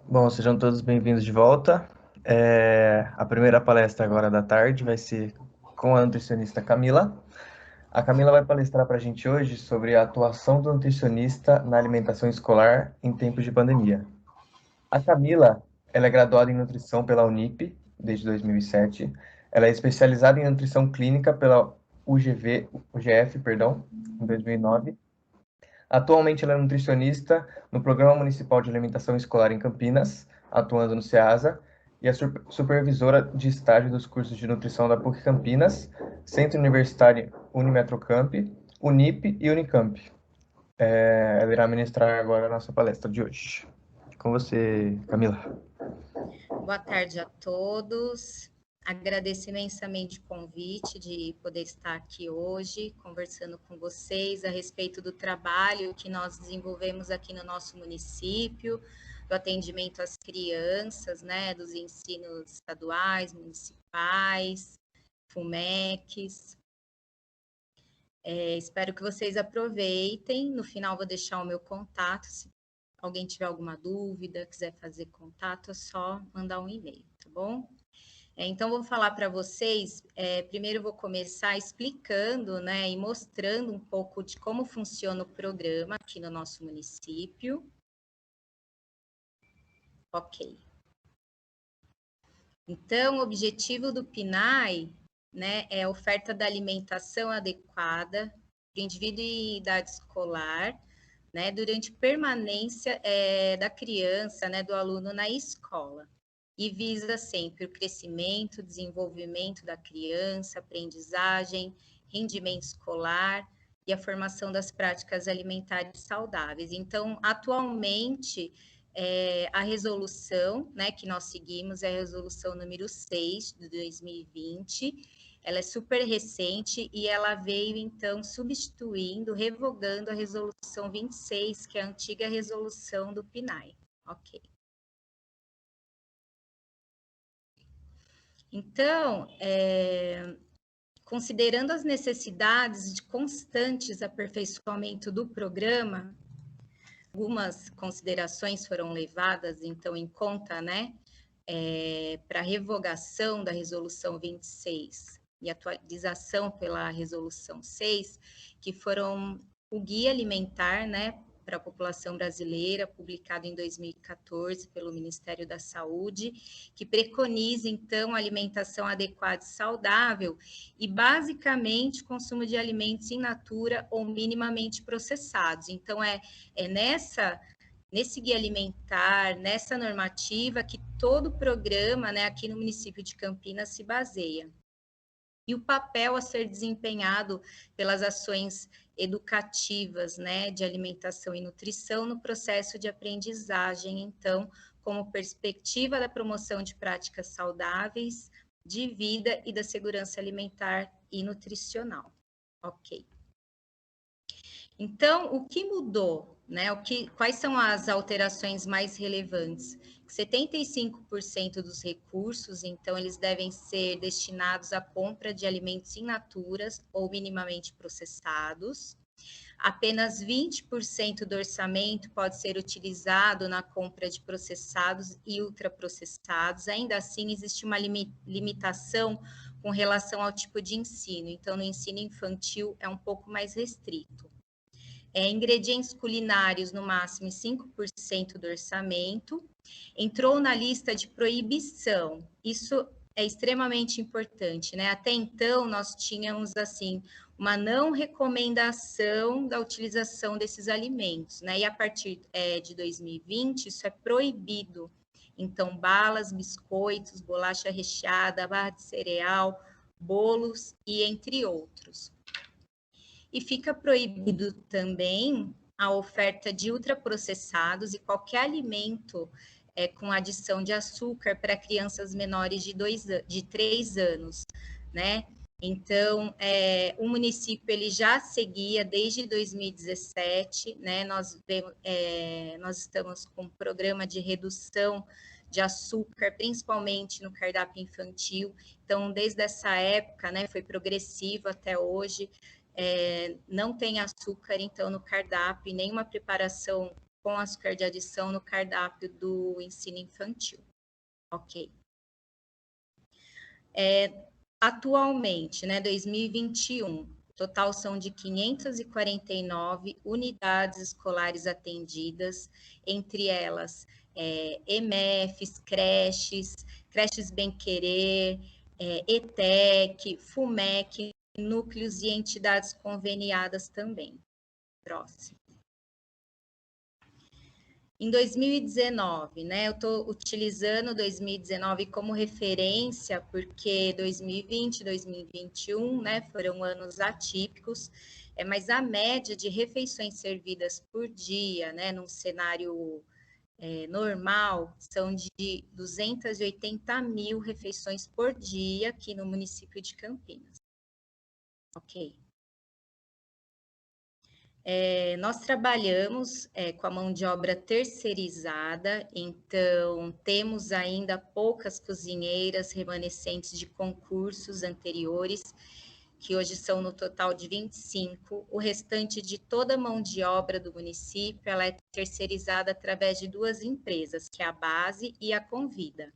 Bom, sejam todos bem-vindos de volta. A primeira palestra agora da tarde vai ser com a nutricionista Camila. A Camila vai palestrar para a gente hoje sobre a atuação do nutricionista na alimentação escolar em tempos de pandemia. A Camila, ela é graduada em nutrição pela Unip desde 2007. Ela é especializada em nutrição clínica pela UGF, em 2009. Atualmente, ela é nutricionista no Programa Municipal de Alimentação Escolar em Campinas, atuando no SEASA, e é supervisora de estágio dos cursos de nutrição da PUC Campinas, Centro Universitário Unimetrocamp, Unip e Unicamp. Ela irá ministrar agora a nossa palestra de hoje. Com você, Camila. Boa tarde a todos. Agradeço imensamente o convite de poder estar aqui hoje, conversando com vocês a respeito do trabalho que nós desenvolvemos aqui no nosso município, do atendimento às crianças, né, dos ensinos estaduais, municipais, FUMECs. Espero que vocês aproveitem. No final, vou deixar o meu contato. Se alguém tiver alguma dúvida, quiser fazer contato, é só mandar um e-mail, tá bom? Então, vou falar para vocês, primeiro vou começar explicando, né, e mostrando um pouco de como funciona o programa aqui no nosso município. Ok. Então, o objetivo do PNAE, né, é a oferta da alimentação adequada para o indivíduo em idade escolar, né, durante permanência da criança, né, do aluno na escola, e visa sempre o crescimento, desenvolvimento da criança, aprendizagem, rendimento escolar e a formação das práticas alimentares saudáveis. Então, atualmente, a resolução, né, que nós seguimos é a resolução número 6 de 2020, ela é super recente e ela veio, então, substituindo, revogando a resolução 26, que é a antiga resolução do PNAE. Ok. Então, considerando as necessidades de constantes aperfeiçoamento do programa, algumas considerações foram levadas, então, em conta, né, para a revogação da resolução 26 e atualização pela resolução 6, que foram o Guia Alimentar, né, para a população brasileira, publicado em 2014 pelo Ministério da Saúde, que preconiza, então, alimentação adequada e saudável e, basicamente, consumo de alimentos in natura ou minimamente processados. Então, nesse guia alimentar, nessa normativa, que todo o programa, né, aqui no município de Campinas se baseia. E o papel a ser desempenhado pelas ações educativas, né, de alimentação e nutrição no processo de aprendizagem, então, como perspectiva da promoção de práticas saudáveis, de vida e da segurança alimentar e nutricional. Ok. Então, o que mudou, né? Quais são as alterações mais relevantes? 75% dos recursos, então, eles devem ser destinados à compra de alimentos in naturas ou minimamente processados. Apenas 20% do orçamento pode ser utilizado na compra de processados e ultraprocessados. Ainda assim, existe uma limitação com relação ao tipo de ensino. Então, no ensino infantil é um pouco mais restrito. Ingredientes culinários no máximo 5% do orçamento. Entrou na lista de proibição. Isso é extremamente importante, né? Até então, nós tínhamos, assim, uma não recomendação da utilização desses alimentos, né? E a partir de 2020, isso é proibido. Então, balas, biscoitos, bolacha recheada, barra de cereal, bolos e entre outros. E fica proibido também a oferta de ultraprocessados e qualquer alimento com adição de açúcar para crianças menores de 3 anos, né? Então, o município ele já seguia desde 2017, né? Nós estamos com um programa de redução de açúcar, principalmente no cardápio infantil. Então, desde essa época, né, foi progressivo até hoje. Não tem açúcar, então, no cardápio, nenhuma preparação com açúcar de adição no cardápio do ensino infantil. Ok. Atualmente, né, 2021, total são de 549 unidades escolares atendidas, entre elas EMEFs, creches Bem Querer, ETEC, FUMEC, núcleos e entidades conveniadas também. Próximo. Em 2019, né, eu estou utilizando 2019 como referência, porque 2020 e 2021, né, foram anos atípicos, mas a média de refeições servidas por dia, né, num cenário normal, são de 280 mil refeições por dia aqui no município de Campinas. Ok. Nós trabalhamos com a mão de obra terceirizada, então temos ainda poucas cozinheiras remanescentes de concursos anteriores, que hoje são no total de 25. O restante de toda a mão de obra do município, ela é terceirizada através de 2 empresas, que é a Base e a Convida.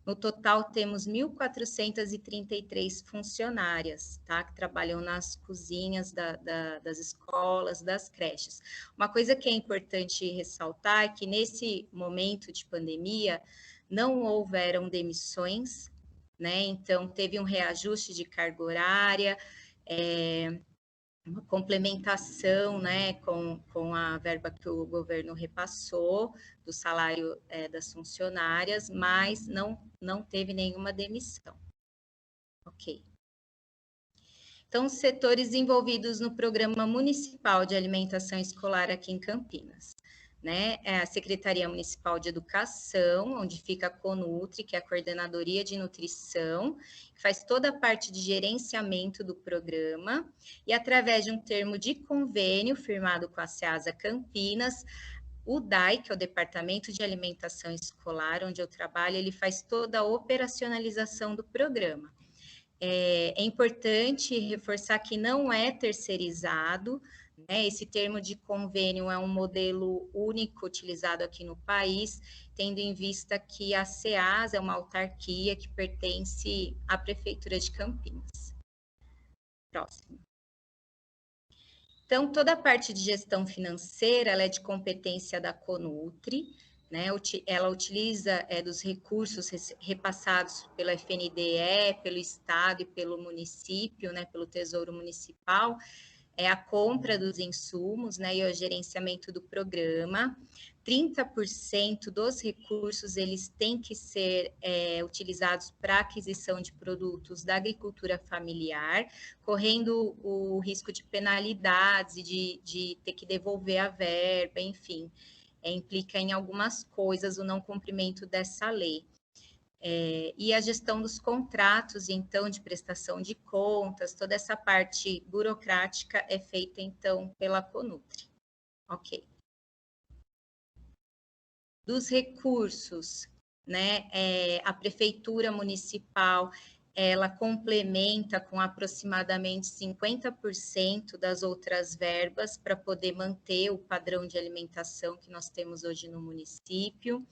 No total, temos 1.433 funcionárias, tá? Que trabalham nas cozinhas das escolas, das creches. Uma coisa que é importante ressaltar é que nesse momento de pandemia, não houveram demissões, né? Então, teve um reajuste de carga horária, uma complementação, né, com a verba que o governo repassou do salário das funcionárias, mas não teve nenhuma demissão. Ok. Então, os setores envolvidos no Programa Municipal de Alimentação Escolar aqui em Campinas, né? É a Secretaria Municipal de Educação, onde fica a CONUTRI, que é a Coordenadoria de Nutrição, que faz toda a parte de gerenciamento do programa, e através de um termo de convênio firmado com a SEASA Campinas, o DAI, que é o Departamento de Alimentação Escolar, onde eu trabalho, ele faz toda a operacionalização do programa. É importante reforçar que não é terceirizado, né? Esse termo de convênio é um modelo único utilizado aqui no país, tendo em vista que a SEASA é uma autarquia que pertence à Prefeitura de Campinas. Próximo. Então, toda a parte de gestão financeira, ela é de competência da CONUTRI, né? Ela utiliza dos recursos repassados pela FNDE, pelo Estado e pelo município, né? Pelo Tesouro Municipal, a compra dos insumos, né? E o gerenciamento do programa. 30% dos recursos, eles têm que ser utilizados para aquisição de produtos da agricultura familiar, correndo o risco de penalidades e de ter que devolver a verba, enfim, implica em algumas coisas o não cumprimento dessa lei. E a gestão dos contratos, então, de prestação de contas, toda essa parte burocrática é feita, então, pela CONUTRI. Ok. Dos recursos, né, a Prefeitura Municipal, ela complementa com aproximadamente 50% das outras verbas para poder manter o padrão de alimentação que nós temos hoje no município.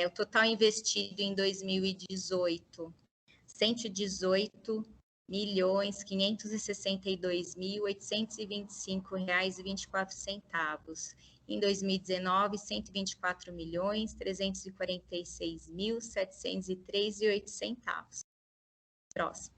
O total investido em 2018, 118.562.825,24. Em 2019, 124.346.703,08. Próximo.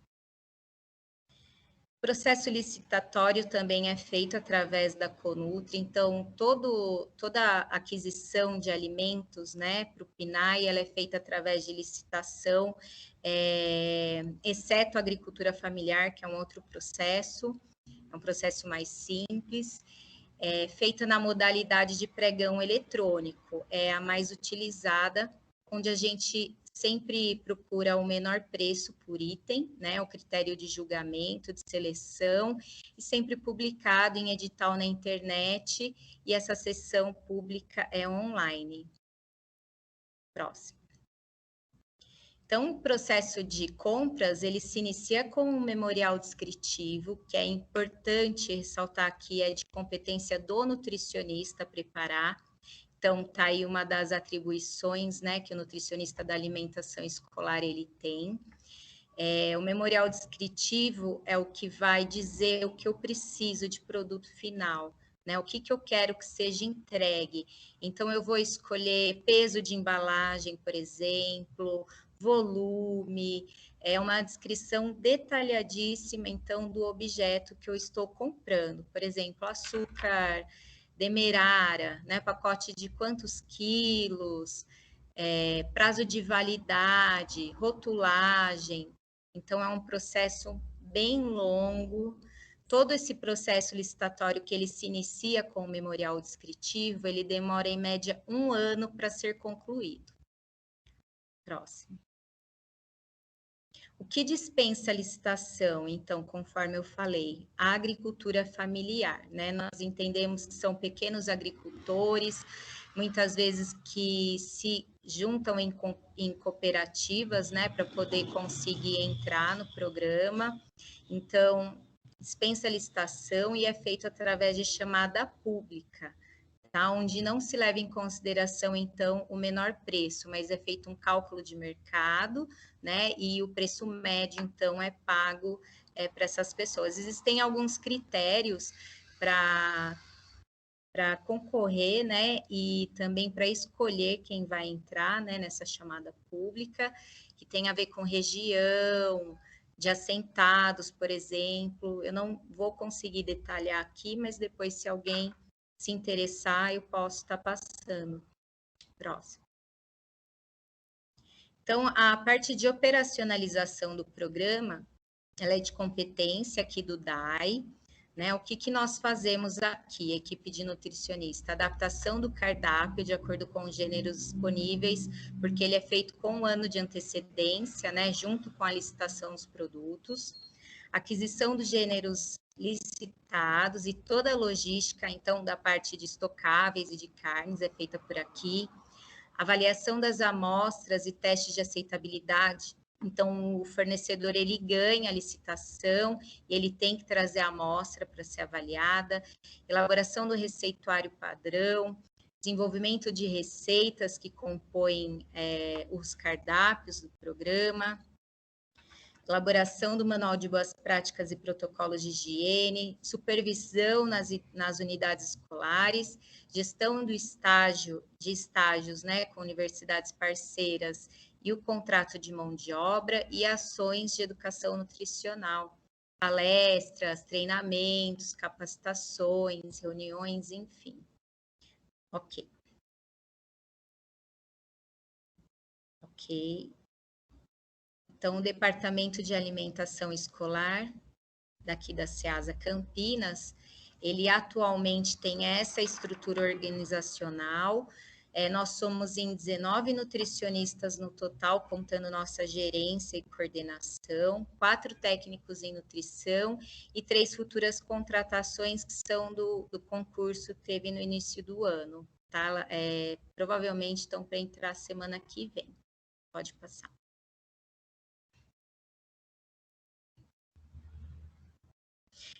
O processo licitatório também é feito através da CONUTRI, então toda a aquisição de alimentos, né, para o PNAE, ela é feita através de licitação, exceto a agricultura familiar, que é um outro processo, é um processo mais simples, feita na modalidade de pregão eletrônico, é a mais utilizada, onde a gente sempre procura o menor preço por item, né, o critério de julgamento, de seleção, e sempre publicado em edital na internet, e essa sessão pública é online. Próximo. Então, o processo de compras, ele se inicia com um memorial descritivo, que é importante ressaltar que é de competência do nutricionista preparar. Então, tá aí uma das atribuições, né, que o nutricionista da alimentação escolar ele tem. O memorial descritivo é o que vai dizer o que eu preciso de produto final, né? O que eu quero que seja entregue. Então, eu vou escolher peso de embalagem, por exemplo, volume, é uma descrição detalhadíssima, então, do objeto que eu estou comprando. Por exemplo, açúcar demerara, né? Pacote de quantos quilos, prazo de validade, rotulagem. Então, é um processo bem longo. Todo esse processo licitatório que ele se inicia com o memorial descritivo, ele demora em média 1 ano para ser concluído. Próximo. O que dispensa a licitação, então, conforme eu falei? A agricultura familiar, né? Nós entendemos que são pequenos agricultores, muitas vezes que se juntam em cooperativas, né, para poder conseguir entrar no programa. Então, dispensa a licitação e é feito através de chamada pública, tá? Onde não se leva em consideração, então, o menor preço, mas é feito um cálculo de mercado, né? E o preço médio, então, é pago para essas pessoas. Existem alguns critérios para concorrer, né, e também para escolher quem vai entrar, né, nessa chamada pública, que tem a ver com região, de assentados, por exemplo. Eu não vou conseguir detalhar aqui, mas depois, se alguém se interessar, eu posso estar passando. Próximo. Então, a parte de operacionalização do programa, ela é de competência aqui do DAI, né? O que nós fazemos aqui, equipe de nutricionista? Adaptação do cardápio de acordo com os gêneros disponíveis, porque ele é feito com 1 ano de antecedência, né? Junto com a licitação dos produtos. Aquisição dos gêneros licitados e toda a logística, então, da parte de estocáveis e de carnes é feita por aqui. Avaliação das amostras e testes de aceitabilidade. Então, o fornecedor, ele ganha a licitação, e ele tem que trazer a amostra para ser avaliada, elaboração do receituário padrão, desenvolvimento de receitas que compõem os cardápios do programa, elaboração do manual de boas práticas e protocolos de higiene, supervisão nas unidades escolares, gestão de estágios, né, com universidades parceiras e o contrato de mão de obra e ações de educação nutricional, palestras, treinamentos, capacitações, reuniões, enfim. Ok. Ok. Então, o Departamento de Alimentação Escolar, daqui da SEASA Campinas, ele atualmente tem essa estrutura organizacional. Nós somos em 19 nutricionistas no total, contando nossa gerência e coordenação, 4 técnicos em nutrição e 3 futuras contratações que são do concurso que teve no início do ano, tá? Provavelmente estão para entrar semana que vem. Pode passar.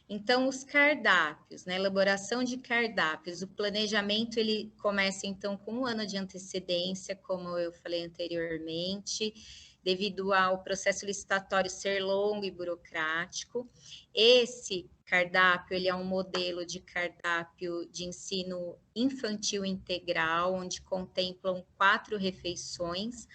Então, os cardápios, né? Elaboração de cardápios, o planejamento ele começa então com 1 ano de antecedência, como eu falei anteriormente, devido ao processo licitatório ser longo e burocrático. Esse cardápio ele é um modelo de cardápio de ensino infantil integral, onde contemplam 4 refeições,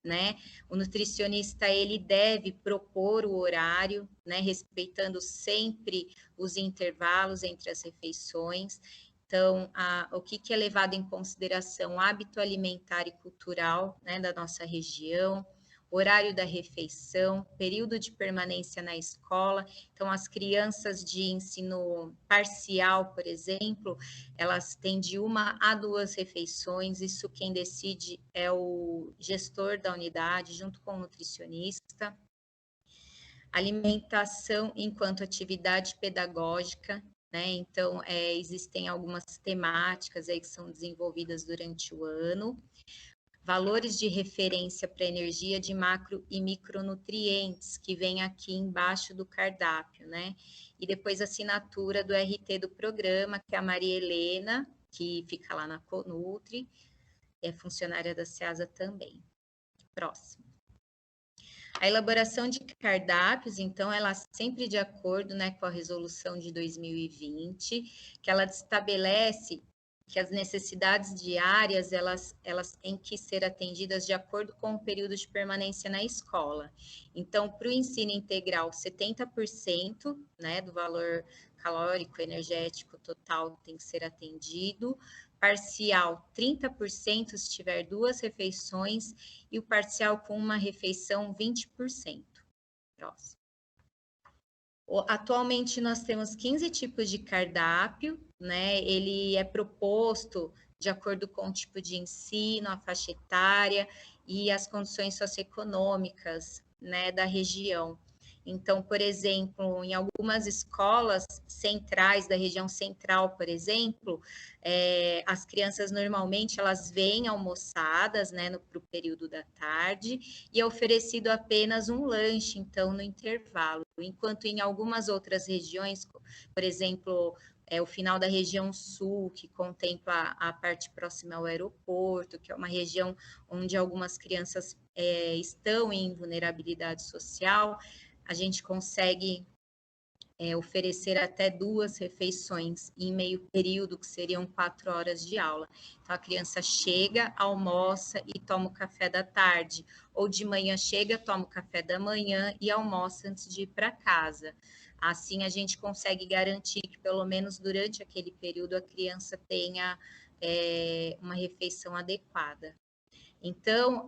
né? O nutricionista ele deve propor o horário, né? Respeitando sempre os intervalos entre as refeições. Então, o que é levado em consideração? O hábito alimentar e cultural, né, da nossa região, horário da refeição, período de permanência na escola. Então, as crianças de ensino parcial, por exemplo, elas têm de 1 a 2 refeições. Isso quem decide é o gestor da unidade, junto com o nutricionista. Alimentação enquanto atividade pedagógica, né? Então, existem algumas temáticas aí que são desenvolvidas durante o ano. Valores de referência para energia de macro e micronutrientes, que vem aqui embaixo do cardápio, né? E depois a assinatura do RT do programa, que é a Maria Helena, que fica lá na Conutri, é funcionária da Ceasa também. Próximo. A elaboração de cardápios, então, ela sempre de acordo, né, com a resolução de 2020, que ela estabelece que as necessidades diárias, elas têm que ser atendidas de acordo com o período de permanência na escola. Então, para o ensino integral, 70%, né, do valor calórico, energético total tem que ser atendido, parcial 30% se tiver 2 refeições e o parcial com uma refeição 20%. Próximo. Atualmente nós temos 15 tipos de cardápio, né? Ele é proposto de acordo com o tipo de ensino, a faixa etária e as condições socioeconômicas, né, da região. Então, por exemplo, em algumas escolas centrais da região central, por exemplo, as crianças normalmente elas vêm almoçadas, né, para o período da tarde e é oferecido apenas um lanche, então, no intervalo. Enquanto em algumas outras regiões, por exemplo, o final da região sul, que contempla a parte próxima ao aeroporto, que é uma região onde algumas crianças estão em vulnerabilidade social, a gente consegue oferecer até 2 refeições em meio período, que seriam 4 horas de aula. Então, a criança chega, almoça e toma o café da tarde, ou de manhã chega, toma o café da manhã e almoça antes de ir para casa. Assim, a gente consegue garantir que, pelo menos durante aquele período, a criança tenha uma refeição adequada. Então,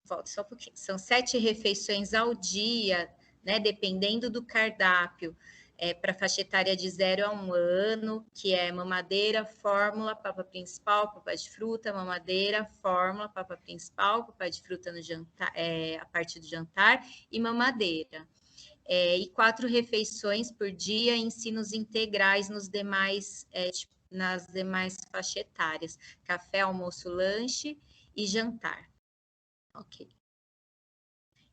volta só um pouquinho, são 7 refeições ao dia, né, dependendo do cardápio, para faixa etária de 0 a 1 ano, que é mamadeira, fórmula, papa principal, papa de fruta, mamadeira, fórmula, papa principal, papa de fruta no jantar, a parte do jantar, e mamadeira. E 4 refeições por dia, ensinos integrais nos demais, nas demais faixas etárias, café, almoço, lanche e jantar. Ok.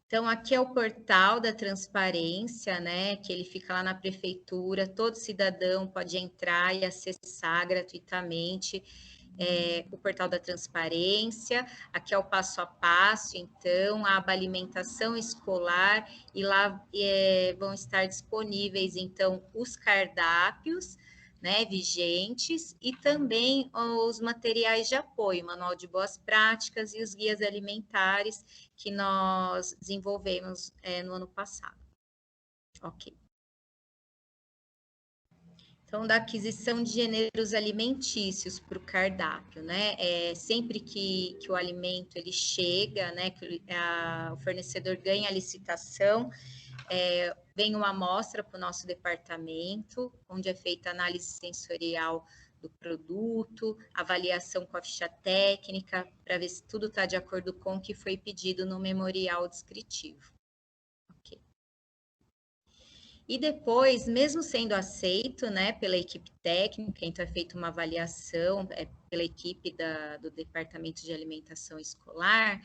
Então, aqui é o portal da transparência, né? Que ele fica lá na prefeitura, todo cidadão pode entrar e acessar gratuitamente o portal da transparência. Aqui é o passo a passo, então, a aba alimentação escolar, e lá vão estar disponíveis, então, os cardápios, né, vigentes, e também os materiais de apoio, manual de boas práticas e os guias alimentares que nós desenvolvemos no ano passado. Ok. Então, da aquisição de gêneros alimentícios para o cardápio, né? Sempre que o alimento ele chega, né? Que o fornecedor ganha a licitação, vem uma amostra para o nosso departamento, onde é feita análise sensorial do produto, avaliação com a ficha técnica, para ver se tudo está de acordo com o que foi pedido no memorial descritivo. Ok. E depois, mesmo sendo aceito, né, pela equipe técnica, então é feita uma avaliação pela equipe do Departamento de Alimentação Escolar,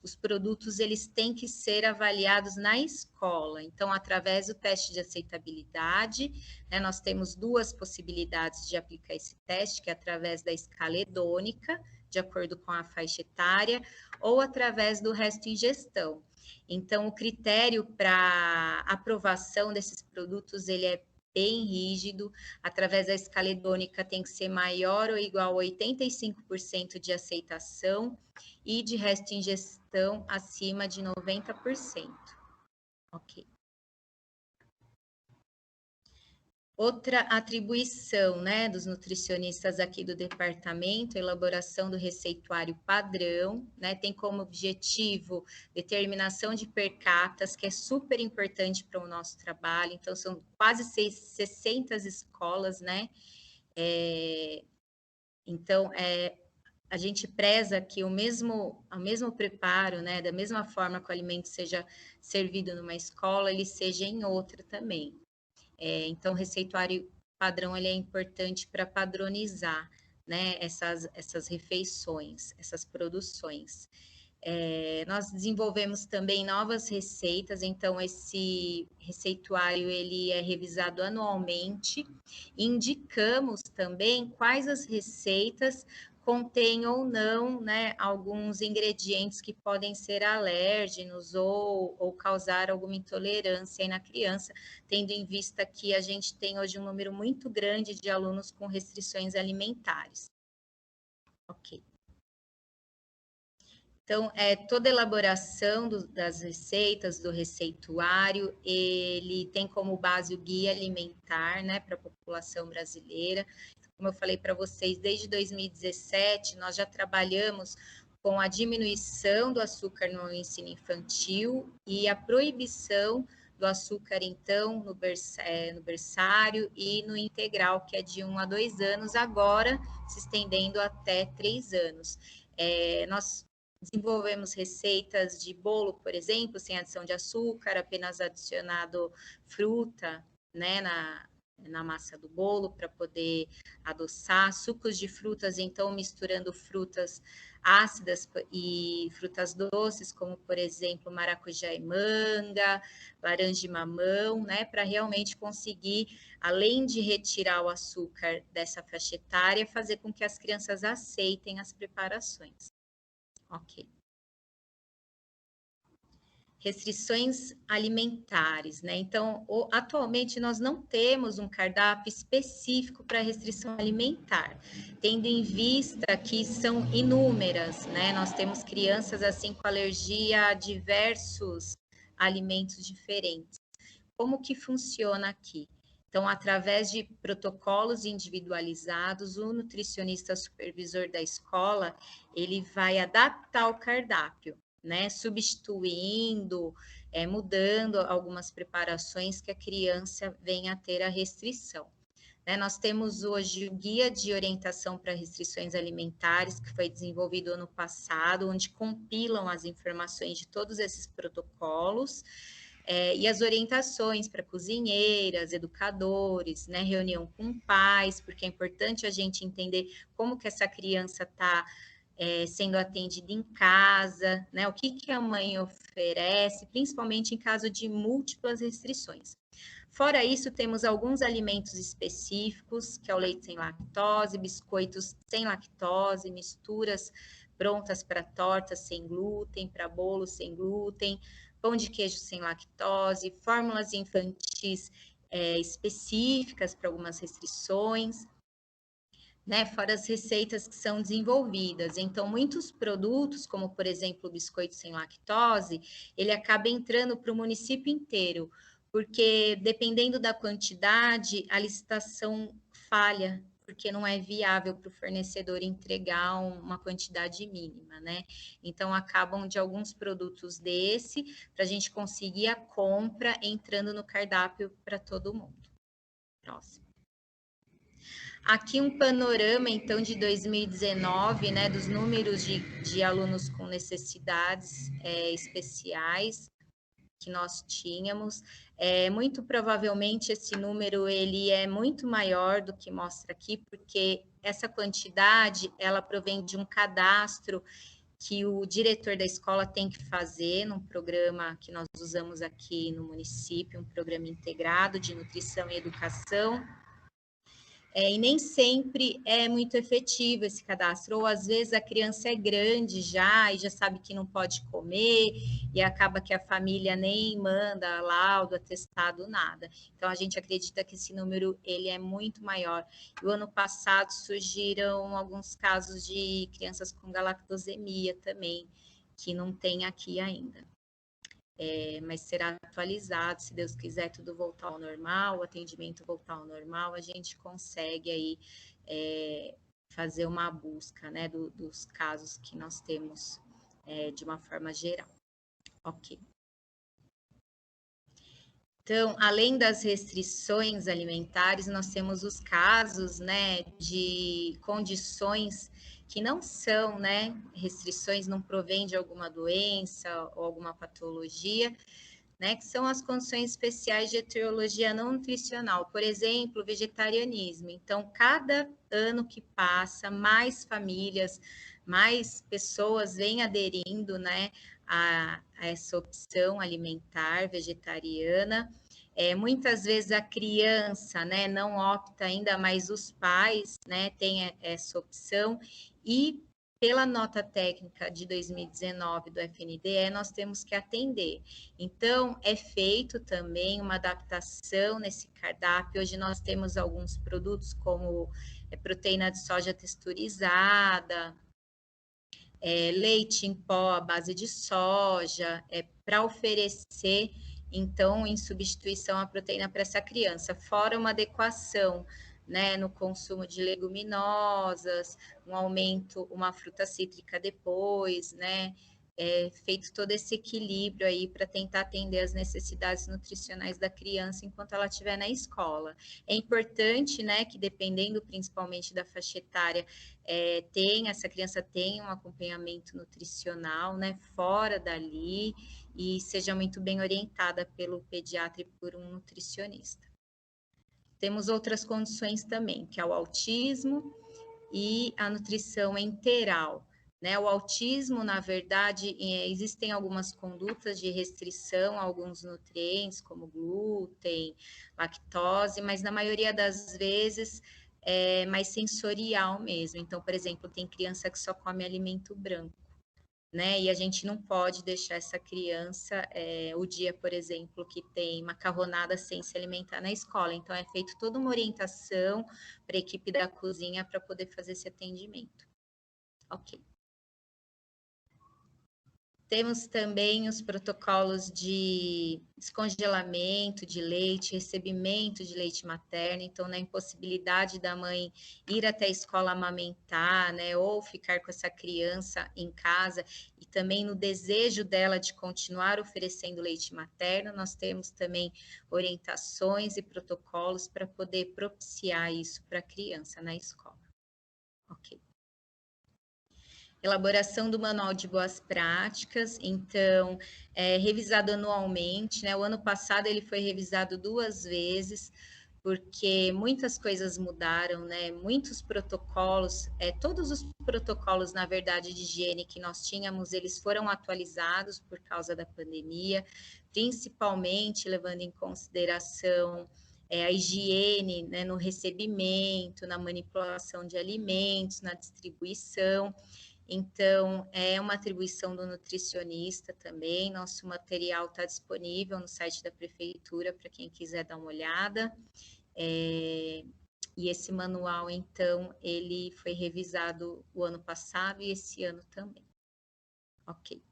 os produtos eles têm que ser avaliados na escola. Então, através do teste de aceitabilidade, né, nós temos 2 possibilidades de aplicar esse teste, que é através da escala hedônica, de acordo com a faixa etária, ou através do resto em gestão. Então, o critério para aprovação desses produtos, ele é bem rígido. Através da escala hedônica tem que ser maior ou igual a 85% de aceitação e de resto em gestão acima de 90%. Ok. Outra atribuição, né, dos nutricionistas aqui do departamento, a elaboração do receituário padrão, né, tem como objetivo determinação de per capitas, que é super importante para o nosso trabalho. Então, são quase 60 escolas, né, então, a gente preza que o mesmo preparo, né, da mesma forma que o alimento seja servido numa escola, ele seja em outra também. Então, o receituário padrão ele é importante para padronizar, né, essas refeições, essas produções. Nós desenvolvemos também novas receitas, então esse receituário ele é revisado anualmente. Indicamos também quais as receitas contêm ou não, né, alguns ingredientes que podem ser alérgenos ou causar alguma intolerância aí na criança, tendo em vista que a gente tem hoje um número muito grande de alunos com restrições alimentares. Ok. Então, toda a elaboração das receitas, do receituário, ele tem como base o guia alimentar, né, para a população brasileira. Como eu falei para vocês, desde 2017, nós já trabalhamos com a diminuição do açúcar no ensino infantil e a proibição do açúcar, então, no berçário e no integral, que é de 1 a 2 anos, agora se estendendo até 3 anos. Nós desenvolvemos receitas de bolo, por exemplo, sem adição de açúcar, apenas adicionado fruta, né, na massa do bolo para poder adoçar, sucos de frutas, então misturando frutas ácidas e frutas doces, como por exemplo maracujá e manga, laranja e mamão, né, para realmente conseguir, além de retirar o açúcar dessa faixa etária, fazer com que as crianças aceitem as preparações. Ok. Restrições alimentares, né? Então, atualmente nós não temos um cardápio específico para restrição alimentar, tendo em vista que são inúmeras, né? Nós temos crianças assim com alergia a diversos alimentos diferentes. Como que funciona aqui? Então, através de protocolos individualizados, o nutricionista supervisor da escola, ele vai adaptar o cardápio, né? Substituindo, mudando algumas preparações que a criança venha a ter a restrição. Nós temos hoje o Guia de Orientação para Restrições Alimentares, que foi desenvolvido ano passado, onde compilam as informações de todos esses protocolos, e as orientações para cozinheiras, educadores, né, reunião com pais, porque é importante a gente entender como que essa criança está sendo atendida em casa, né, o que a mãe oferece, principalmente em caso de múltiplas restrições. Fora isso, temos alguns alimentos específicos, que é o leite sem lactose, biscoitos sem lactose, misturas prontas para tortas sem glúten, para bolos sem glúten, pão de queijo sem lactose, fórmulas infantis específicas para algumas restrições, né? Fora as receitas que são desenvolvidas. Então, muitos produtos, como por exemplo o biscoito sem lactose, ele acaba entrando para o município inteiro, porque dependendo da quantidade, a licitação falha, porque não é viável para o fornecedor entregar uma quantidade mínima, né? Então, acabam de alguns produtos desse, para a gente conseguir a compra entrando no cardápio para todo mundo. Próximo. Aqui um panorama, então, de 2019, né, dos números de alunos com necessidades especiais que nós tínhamos. Muito provavelmente esse número ele é muito maior do que mostra aqui, porque essa quantidade ela provém de um cadastro que o diretor da escola tem que fazer num programa que nós usamos aqui no município, um programa integrado de nutrição e educação. E nem sempre é muito efetivo esse cadastro, ou às vezes a criança é grande já e já sabe que não pode comer, e acaba que a família nem manda laudo, atestado, nada. Então, a gente acredita que esse número ele é muito maior. E o ano passado surgiram alguns casos de crianças com galactosemia também, que não tem aqui ainda. Mas será atualizado, se Deus quiser tudo voltar ao normal, o atendimento voltar ao normal, a gente consegue aí fazer uma busca, né, dos casos que nós temos de uma forma geral. Ok. Então, além das restrições alimentares, nós temos os casos, né, de condições que não são, né, restrições, não provém de alguma doença ou alguma patologia, né, que são as condições especiais de etiologia não nutricional, por exemplo, vegetarianismo. Então, cada ano que passa, mais famílias mais pessoas vêm aderindo, né, a essa opção alimentar vegetariana. Muitas vezes a criança, né, não opta, ainda mais os pais, né, têm essa opção, e pela nota técnica de 2019 do FNDE, nós temos que atender. Então, é feito também uma adaptação nesse cardápio. Hoje nós temos alguns produtos como proteína de soja texturizada, leite em pó à base de soja, para oferecer, então, em substituição à proteína para essa criança, fora uma adequação, né, no consumo de leguminosas, um aumento, uma fruta cítrica depois, né, feito todo esse equilíbrio aí para tentar atender as necessidades nutricionais da criança enquanto ela estiver na escola. É importante, né, que dependendo principalmente da faixa etária, essa criança tenha um acompanhamento nutricional, né, fora dali, e seja muito bem orientada pelo pediatra e por um nutricionista. Temos outras condições também, que é o autismo e a nutrição enteral. Né? O autismo, na verdade, existem algumas condutas de restrição a alguns nutrientes, como glúten, lactose, mas na maioria das vezes é mais sensorial mesmo. Então, por exemplo, tem criança que só come alimento branco, né? E a gente não pode deixar essa criança, o dia, por exemplo, que tem macarronada sem se alimentar na escola. Então, é feito toda uma orientação para a equipe da cozinha para poder fazer esse atendimento. Ok. Temos também os protocolos de descongelamento de leite, recebimento de leite materno, então na impossibilidade da mãe ir até a escola amamentar, né, ou ficar com essa criança em casa, e também no desejo dela de continuar oferecendo leite materno, nós temos também orientações e protocolos para poder propiciar isso para a criança na escola. Ok. Elaboração do manual de boas práticas, então, revisado anualmente, né? O ano passado ele foi revisado 2 vezes, porque muitas coisas mudaram, né? Muitos protocolos, todos os protocolos, na verdade, de higiene que nós tínhamos, eles foram atualizados por causa da pandemia, principalmente levando em consideração a higiene, né, no recebimento, na manipulação de alimentos, na distribuição. Então, é uma atribuição do nutricionista também. Nosso material está disponível no site da prefeitura para quem quiser dar uma olhada. E esse manual, então, ele foi revisado o ano passado e esse ano também. Ok.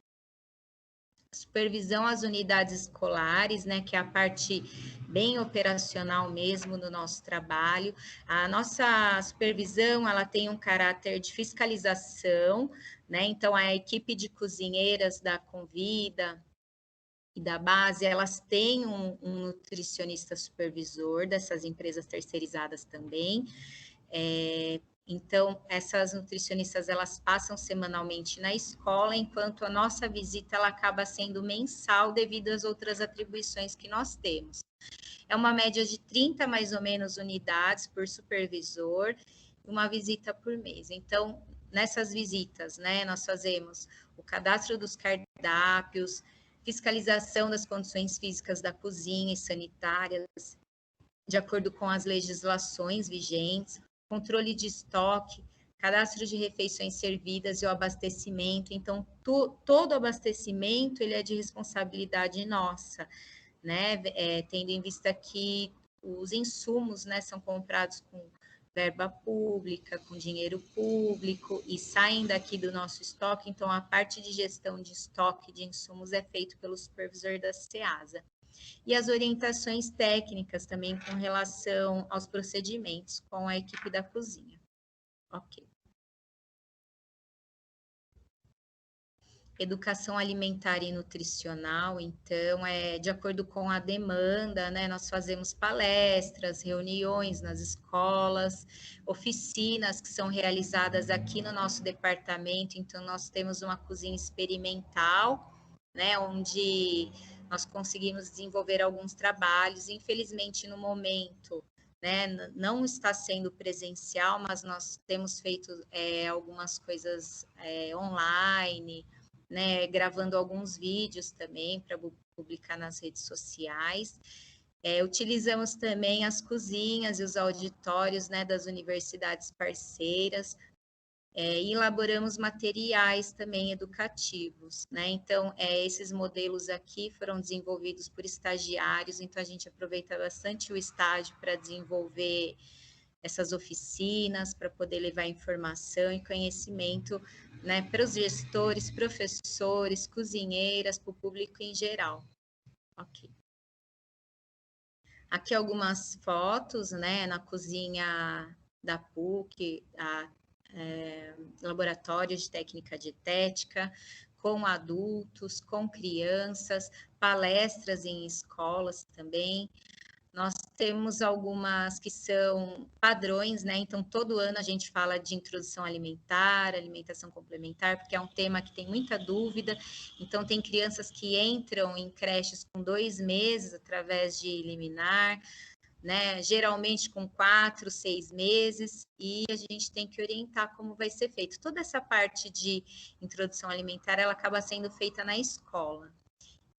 Supervisão às unidades escolares, né, que é a parte bem operacional mesmo do nosso trabalho. A nossa supervisão, ela tem um caráter de fiscalização, né, então a equipe de cozinheiras da Convida e da base, elas têm um nutricionista supervisor dessas empresas terceirizadas também. Então, essas nutricionistas, elas passam semanalmente na escola, enquanto a nossa visita, ela acaba sendo mensal devido às outras atribuições que nós temos. É uma média de 30, mais ou menos, unidades por supervisor, uma visita por mês. Então, nessas visitas, né, nós fazemos o cadastro dos cardápios, fiscalização das condições físicas da cozinha e sanitárias, de acordo com as legislações vigentes, controle de estoque, cadastro de refeições servidas e o abastecimento. Então, todo abastecimento ele é de responsabilidade nossa, né? Tendo em vista que os insumos, né, são comprados com verba pública, com dinheiro público e saem daqui do nosso estoque. Então, a parte de gestão de estoque de insumos é feito pelo supervisor da SEASA. E as orientações técnicas também com relação aos procedimentos com a equipe da cozinha. Ok. Educação alimentar e nutricional, então, de acordo com a demanda, né? Nós fazemos palestras, reuniões nas escolas, oficinas que são realizadas aqui no nosso departamento, então, nós temos uma cozinha experimental, né? Onde nós conseguimos desenvolver alguns trabalhos. Infelizmente, no momento, né? Não está sendo presencial, mas nós temos feito algumas coisas online, né? Gravando alguns vídeos também para publicar nas redes sociais. Utilizamos também as cozinhas e os auditórios, né, das universidades parceiras, e elaboramos materiais também educativos, né? Então, esses modelos aqui foram desenvolvidos por estagiários, então a gente aproveita bastante o estágio para desenvolver essas oficinas, para poder levar informação e conhecimento, né, para os gestores, professores, cozinheiras, para o público em geral. Ok. Aqui algumas fotos, né, na cozinha da PUC, laboratório de técnica dietética, com adultos, com crianças, palestras em escolas também. Nós temos algumas que são padrões, né? Então, todo ano a gente fala de introdução alimentar, alimentação complementar, porque é um tema que tem muita dúvida. Então, tem crianças que entram em creches com 2 meses através de liminar, né? Geralmente com 4, 6 meses, e a gente tem que orientar como vai ser feito. Toda essa parte de introdução alimentar, ela acaba sendo feita na escola.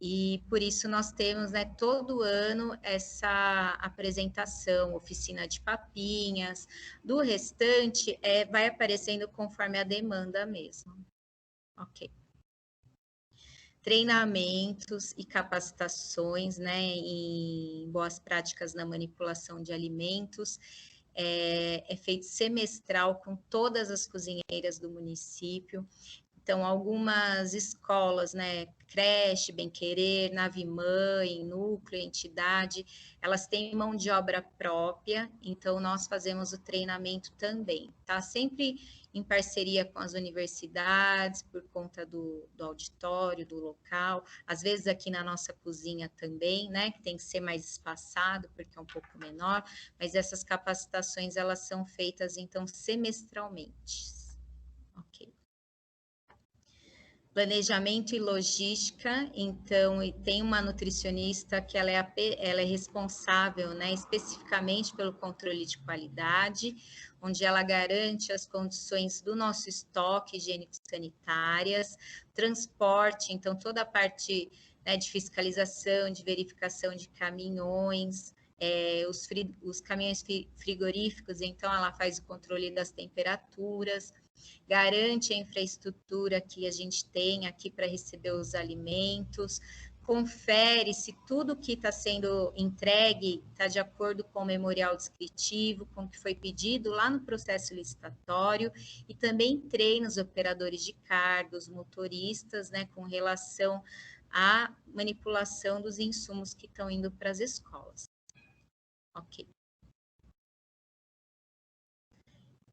E por isso nós temos, né, todo ano essa apresentação, oficina de papinhas. Do restante, vai aparecendo conforme a demanda mesmo. Ok. Treinamentos e capacitações, né, em boas práticas na manipulação de alimentos. É feito semestral com todas as cozinheiras do município. Então, algumas escolas, né, creche, Bem Querer, Nave Mãe, núcleo, entidade, elas têm mão de obra própria, então nós fazemos o treinamento também, tá? Sempre em parceria com as universidades, por conta do auditório, do local, às vezes aqui na nossa cozinha também, né, que tem que ser mais espaçado, porque é um pouco menor, mas essas capacitações, elas são feitas, então, semestralmente. Ok. Planejamento e logística, então, e tem uma nutricionista que ela é responsável, né, especificamente pelo controle de qualidade, onde ela garante as condições do nosso estoque higiênico-sanitárias, transporte, então, toda a parte, né, de fiscalização, de verificação de caminhões, os caminhões frigoríficos, então, ela faz o controle das temperaturas, garante a infraestrutura que a gente tem aqui para receber os alimentos, confere se tudo que está sendo entregue está de acordo com o memorial descritivo, com o que foi pedido lá no processo licitatório, e também treina os operadores de carga, os motoristas, né, com relação à manipulação dos insumos que estão indo para as escolas. Ok.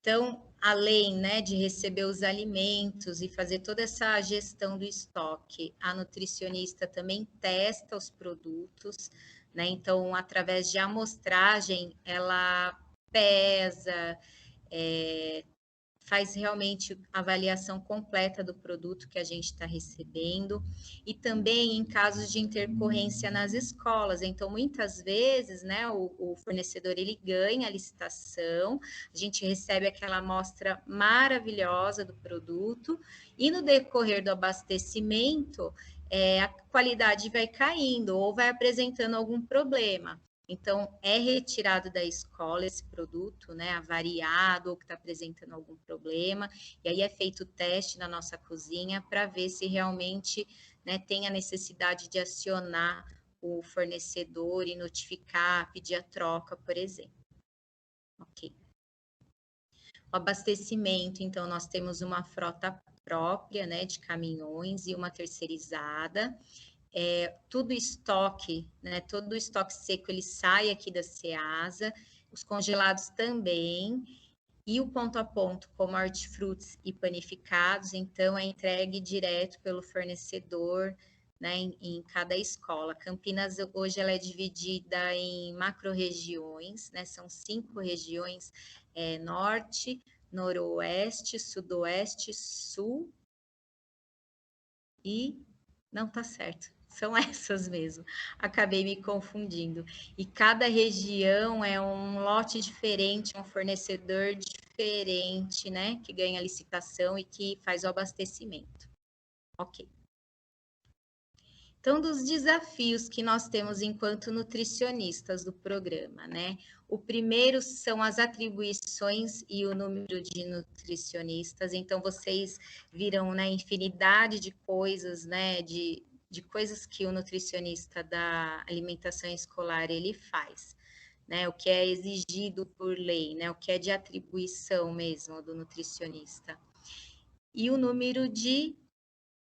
Então, além, né, de receber os alimentos e fazer toda essa gestão do estoque, a nutricionista também testa os produtos, né? Então, através de amostragem, ela pesa, faz realmente a avaliação completa do produto que a gente está recebendo, e também em casos de intercorrência nas escolas. Então, muitas vezes, né, o fornecedor, ele ganha a licitação, a gente recebe aquela amostra maravilhosa do produto, e no decorrer do abastecimento, a qualidade vai caindo ou vai apresentando algum problema. Então, é retirado da escola esse produto, né, avariado ou que está apresentando algum problema, e aí é feito o teste na nossa cozinha para ver se realmente, né, tem a necessidade de acionar o fornecedor e notificar, pedir a troca, por exemplo. Ok. O abastecimento, então, nós temos uma frota própria, né, de caminhões e uma terceirizada. Tudo estoque, né? Todo o estoque seco ele sai aqui da Ceasa, os congelados também, e o ponto a ponto, como hortifrutis e panificados, então é entregue direto pelo fornecedor, né, em cada escola. Campinas hoje ela é dividida em macro-regiões, né? São 5 regiões: norte, noroeste, sudoeste, sul e não tá certo. são essas mesmo. Acabei me confundindo. E cada região é um lote diferente, um fornecedor diferente, né? Que ganha a licitação e que faz o abastecimento. Ok. Então, dos desafios que nós temos enquanto nutricionistas do programa, né? O primeiro são as atribuições e o número de nutricionistas. Então, vocês viram, né, infinidade de coisas, né, de coisas que o nutricionista da alimentação escolar ele faz, né? O que é exigido por lei, né? O que é de atribuição mesmo do nutricionista. E o número de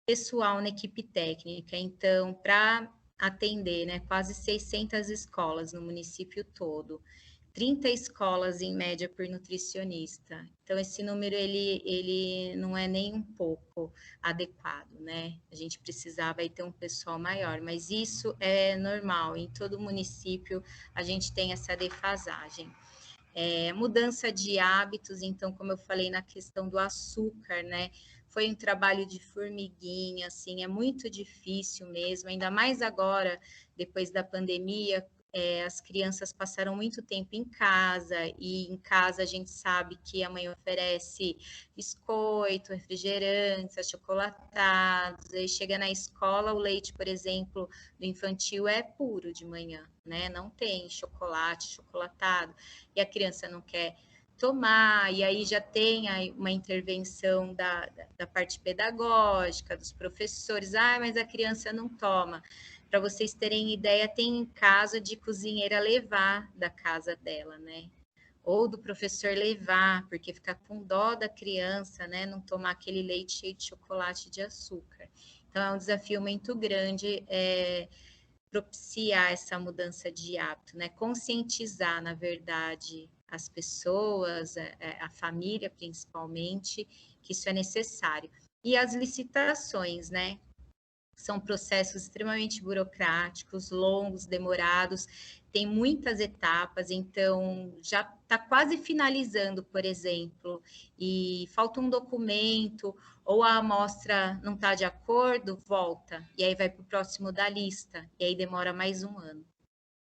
pessoal na equipe técnica. Então, para atender, né, quase 600 escolas no município todo, 30 escolas em média por nutricionista. Então, esse número, ele não é nem um pouco adequado, né? A gente precisava ter um pessoal maior, mas isso é normal, em todo município a gente tem essa defasagem. Mudança de hábitos, então, como eu falei na questão do açúcar, né? Foi um trabalho de formiguinha, assim, é muito difícil mesmo, ainda mais agora, depois da pandemia, as crianças passaram muito tempo em casa, e em casa a gente sabe que a mãe oferece biscoito, refrigerantes, achocolatados, aí chega na escola, o leite, por exemplo, do infantil é puro de manhã, né? Não tem chocolate, chocolatado, e a criança não quer tomar, e aí já tem uma intervenção da parte pedagógica, dos professores, mas a criança não toma. Para vocês terem ideia, tem caso de cozinheira levar da casa dela, né? Ou do professor levar, porque fica com dó da criança, né? Não tomar aquele leite cheio de chocolate e de açúcar. Então, é um desafio muito grande propiciar essa mudança de hábito, né? Conscientizar, na verdade, as pessoas, a família principalmente, que isso é necessário. E as licitações, né? São processos extremamente burocráticos, longos, demorados, tem muitas etapas, então já está quase finalizando, por exemplo, e falta um documento, ou a amostra não está de acordo, volta, e aí vai para o próximo da lista, e aí demora mais um ano.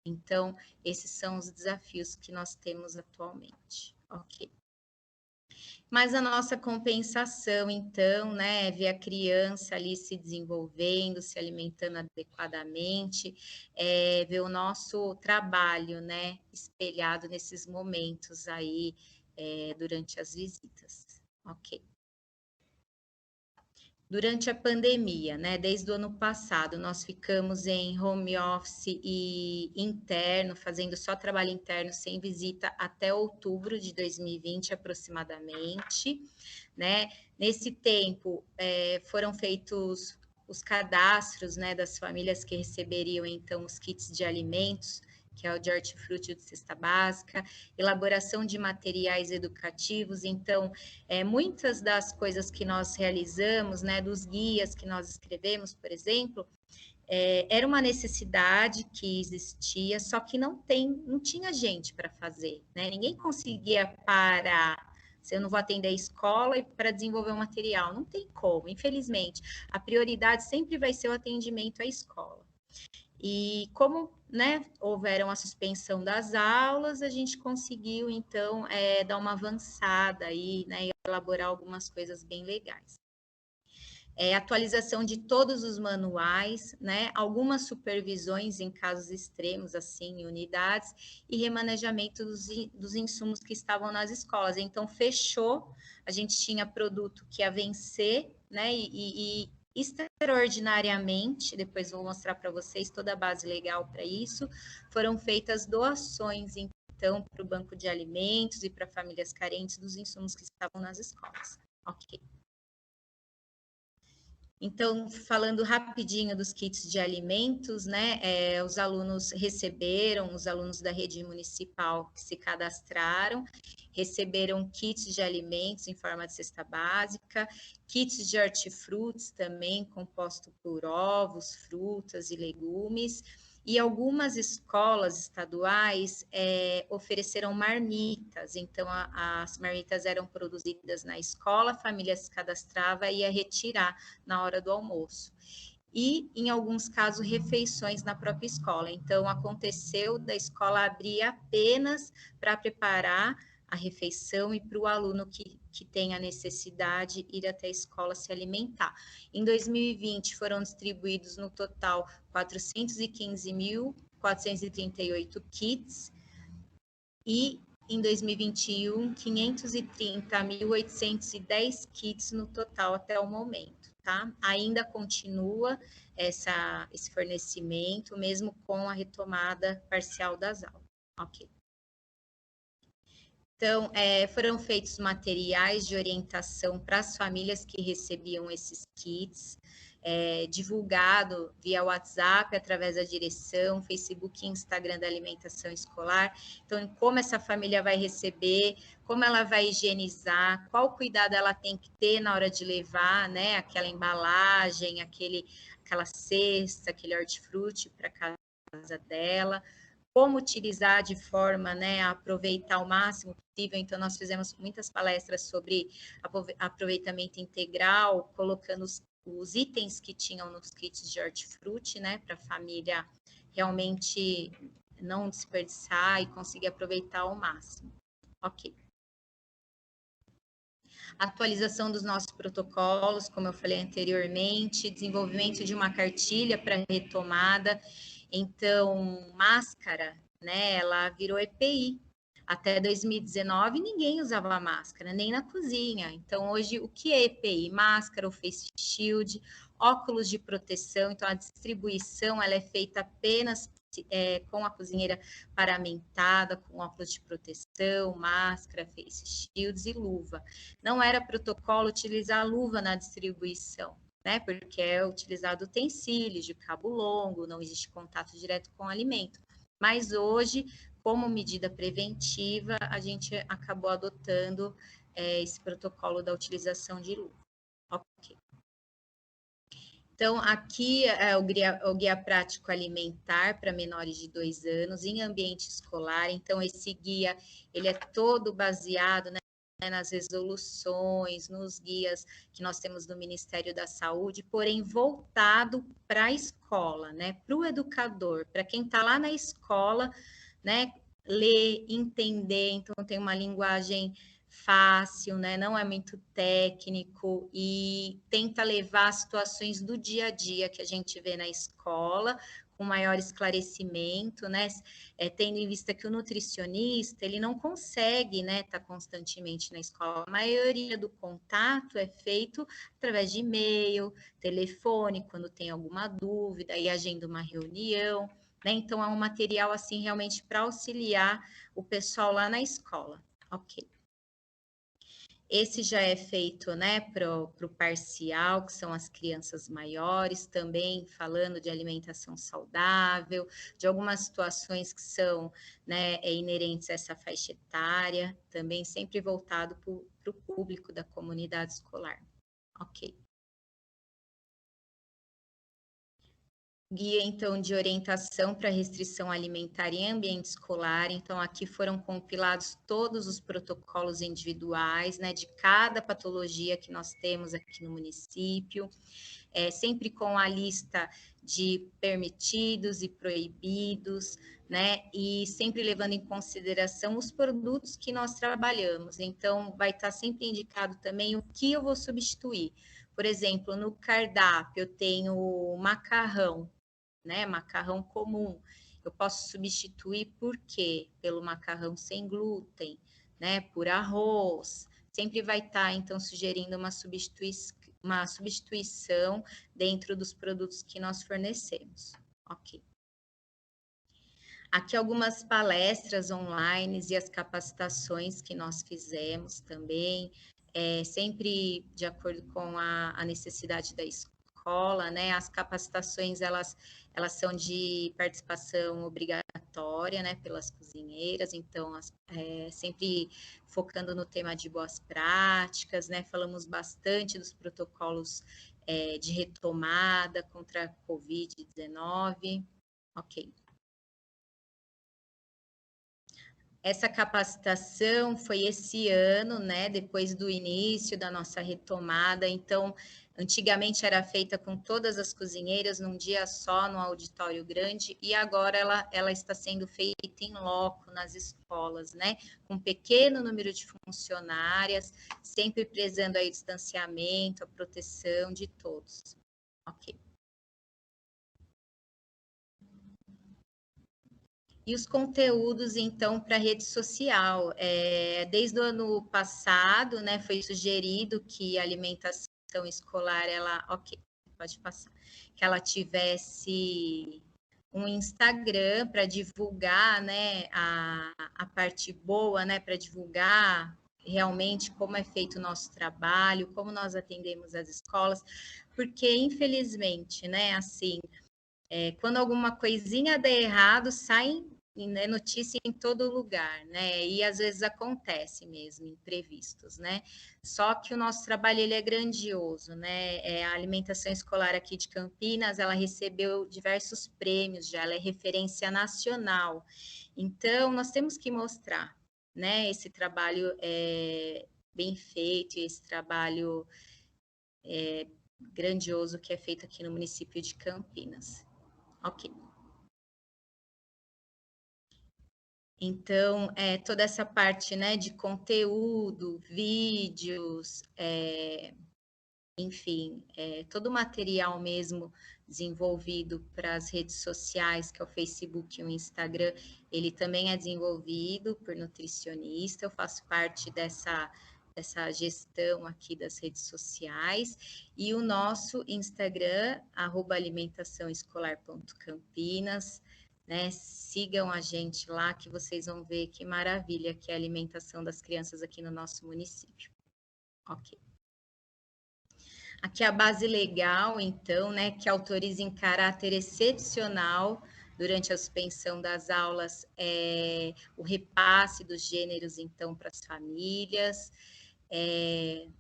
Então, esses são os desafios que nós temos atualmente. Ok. Mas a nossa compensação, então, né, ver a criança ali se desenvolvendo, se alimentando adequadamente, ver o nosso trabalho, né, espelhado nesses momentos aí, durante as visitas. Ok. Durante a pandemia, né, desde o ano passado, nós ficamos em home office e interno, fazendo só trabalho interno, sem visita, até outubro de 2020, aproximadamente, né? Nesse tempo, foram feitos os cadastros, né, das famílias que receberiam, então, os kits de alimentos, que é o de hortifruti de cesta básica, elaboração de materiais educativos. Então, muitas das coisas que nós realizamos, né, dos guias que nós escrevemos, por exemplo, era uma necessidade que existia, só que não tinha gente para fazer, né? Ninguém conseguia parar. Se eu não vou atender a escola para desenvolver um material, não tem como, infelizmente. A prioridade sempre vai ser o atendimento à escola. E como, né, houveram a suspensão das aulas, a gente conseguiu, então, dar uma avançada aí, né, e elaborar algumas coisas bem legais. Atualização de todos os manuais, né, algumas supervisões em casos extremos, assim, em unidades, e remanejamento dos insumos que estavam nas escolas. Então, fechou, a gente tinha produto que ia vencer, né, e extraordinariamente, depois vou mostrar para vocês toda a base legal para isso, foram feitas doações, então, para o banco de alimentos e para famílias carentes dos insumos que estavam nas escolas. Ok. Então, falando rapidinho dos kits de alimentos, né? Os alunos receberam, os alunos da rede municipal que se cadastraram, receberam kits de alimentos em forma de cesta básica, kits de hortifrutis também, composto por ovos, frutas e legumes. E algumas escolas estaduais ofereceram marmitas, então as marmitas eram produzidas na escola, a família se cadastrava e ia retirar na hora do almoço. e, em alguns casos, refeições na própria escola. Então, aconteceu da escola abrir apenas para preparar a refeição e para o aluno que tem a necessidade ir até a escola se alimentar. Em 2020, foram distribuídos no total 415.438 kits e em 2021, 530.810 kits no total até o momento, tá? Ainda continua esse fornecimento, mesmo com a retomada parcial das aulas, ok? Então, foram feitos materiais de orientação para as famílias que recebiam esses kits, divulgado via WhatsApp, através da direção, Facebook e Instagram da alimentação escolar. Então, como essa família vai receber, como ela vai higienizar, qual cuidado ela tem que ter na hora de levar, né, aquela embalagem, aquela cesta, aquele hortifruti para casa dela, como utilizar de forma, né, a aproveitar o máximo possível. Então, nós fizemos muitas palestras sobre aproveitamento integral, colocando os itens que tinham nos kits de hortifruti, né, para a família realmente não desperdiçar e conseguir aproveitar ao máximo. Ok. Atualização dos nossos protocolos, como eu falei anteriormente, desenvolvimento de uma cartilha para retomada. Então, máscara, né, ela virou EPI. Até 2019, ninguém usava máscara, nem na cozinha. Então, hoje, o que é EPI? Máscara, o face shield, óculos de proteção. Então, a distribuição ela é feita apenas com a cozinheira paramentada, com óculos de proteção, máscara, face shields e luva. Não era protocolo utilizar a luva na distribuição, né? Porque é utilizado utensílios de cabo longo, não existe contato direto com o alimento. Mas hoje, como medida preventiva, a gente acabou adotando esse protocolo da utilização de luva. Ok. Então, aqui é o guia prático alimentar para menores de 2 anos em ambiente escolar. Então, esse guia, ele é todo baseado, né, nas resoluções, nos guias que nós temos do Ministério da Saúde, porém voltado para a escola, né, para o educador, para quem está lá na escola, né, ler, entender. Então, tem uma linguagem fácil, né? Não é muito técnico e tenta levar situações do dia a dia que a gente vê na escola com maior esclarecimento, né? Tendo em vista que o nutricionista ele não consegue, né, estar constantemente na escola. A maioria do contato é feito através de e-mail, telefone, quando tem alguma dúvida e agenda uma reunião, né? Então é um material assim realmente para auxiliar o pessoal lá na escola. Ok. Esse já é feito, né, para o parcial, que são as crianças maiores, também falando de alimentação saudável, de algumas situações que são, né, inerentes a essa faixa etária, também sempre voltado para o público da comunidade escolar. Ok. Guia, então, de orientação para restrição alimentar em ambiente escolar. Então, aqui foram compilados todos os protocolos individuais, né, de cada patologia que nós temos aqui no município, sempre com a lista de permitidos e proibidos, né, e sempre levando em consideração os produtos que nós trabalhamos. Então, vai estar sempre indicado também o que eu vou substituir. Por exemplo, no cardápio eu tenho macarrão, né? Macarrão comum. Eu posso substituir por quê? Pelo macarrão sem glúten, né? Por arroz. Sempre vai estar, então, sugerindo uma substituição dentro dos produtos que nós fornecemos. Ok. Aqui algumas palestras online e as capacitações que nós fizemos também, sempre de acordo com a necessidade da escola, né? As capacitações, elas são de participação obrigatória, né, pelas cozinheiras, então, sempre focando no tema de boas práticas, né? Falamos bastante dos protocolos de retomada contra a Covid-19. Ok. Essa capacitação foi esse ano, né, depois do início da nossa retomada. Então, Antigamente era feita com todas as cozinheiras num dia só, no auditório grande, e agora ela está sendo feita em loco nas escolas, né? Com um pequeno número de funcionárias, sempre prezando aí o distanciamento, a proteção de todos. Ok. E os conteúdos, então, para a rede social. Desde o ano passado, né, foi sugerido que a alimentação escolar, ok, pode passar, que ela tivesse um Instagram para divulgar, né, a parte boa, né, para divulgar realmente como é feito o nosso trabalho, como nós atendemos as escolas, porque, infelizmente, né, assim, quando alguma coisinha der errado, sai, né, notícia em todo lugar, né? E às vezes acontece mesmo, imprevistos, né? Só que o nosso trabalho ele é grandioso, né? A alimentação escolar aqui de Campinas, ela recebeu diversos prêmios já, ela é referência nacional. Então, nós temos que mostrar, né? Esse trabalho bem feito, esse trabalho grandioso que é feito aqui no município de Campinas. Ok. Então, toda essa parte, né, de conteúdo, vídeos, enfim, todo o material mesmo desenvolvido para as redes sociais, que é o Facebook e o Instagram, ele também é desenvolvido por nutricionista, eu faço parte dessa gestão aqui das redes sociais, e o nosso Instagram, @alimentaçãoescolar.campinas, né? Sigam a gente lá que vocês vão ver que maravilha que é a alimentação das crianças aqui no nosso município. Ok. Aqui a base legal, então, né, que autoriza em caráter excepcional durante a suspensão das aulas o repasse dos gêneros, então, para as famílias,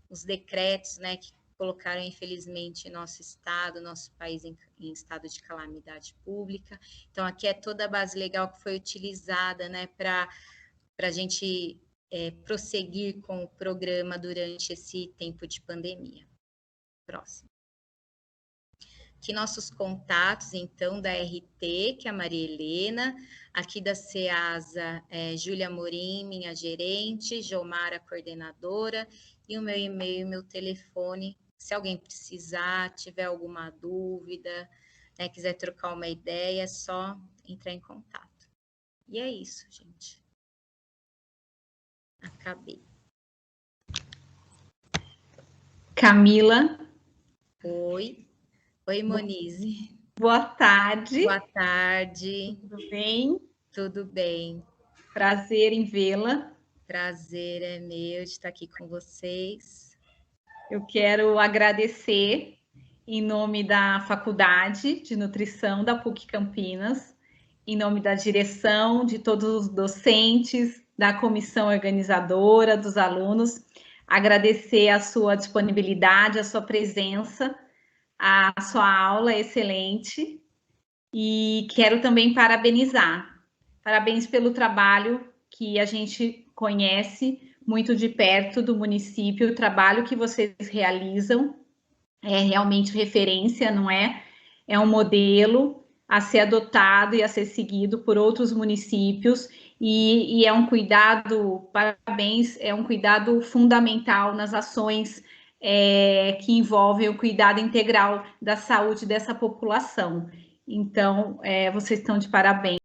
os decretos, né, que colocaram, infelizmente, nosso estado, nosso país em estado de calamidade pública. Então, aqui é toda a base legal que foi utilizada, né, para a gente prosseguir com o programa durante esse tempo de pandemia. Próximo. Aqui nossos contatos, então, da RT, que é a Maria Helena, aqui da CEASA, Júlia Morim, minha gerente, Jomara, coordenadora, e o meu e-mail e meu telefone, se alguém precisar, tiver alguma dúvida, né, quiser trocar uma ideia, é só entrar em contato. E é isso, gente. Acabei. Camila. Oi. Oi, Monize. Boa tarde. Boa tarde. Tudo bem? Tudo bem. Prazer em vê-la. Prazer é meu de estar aqui com vocês. Eu quero agradecer em nome da Faculdade de Nutrição da PUC Campinas, em nome da direção, de todos os docentes, da comissão organizadora, dos alunos, agradecer a sua disponibilidade, a sua presença, a sua aula excelente, e quero também parabenizar. Parabéns pelo trabalho que a gente conhece muito de perto do município, o trabalho que vocês realizam é realmente referência, não é? É um modelo a ser adotado e a ser seguido por outros municípios, e é um cuidado, parabéns, é um cuidado fundamental nas ações que envolvem o cuidado integral da saúde dessa população. Então, vocês estão de parabéns.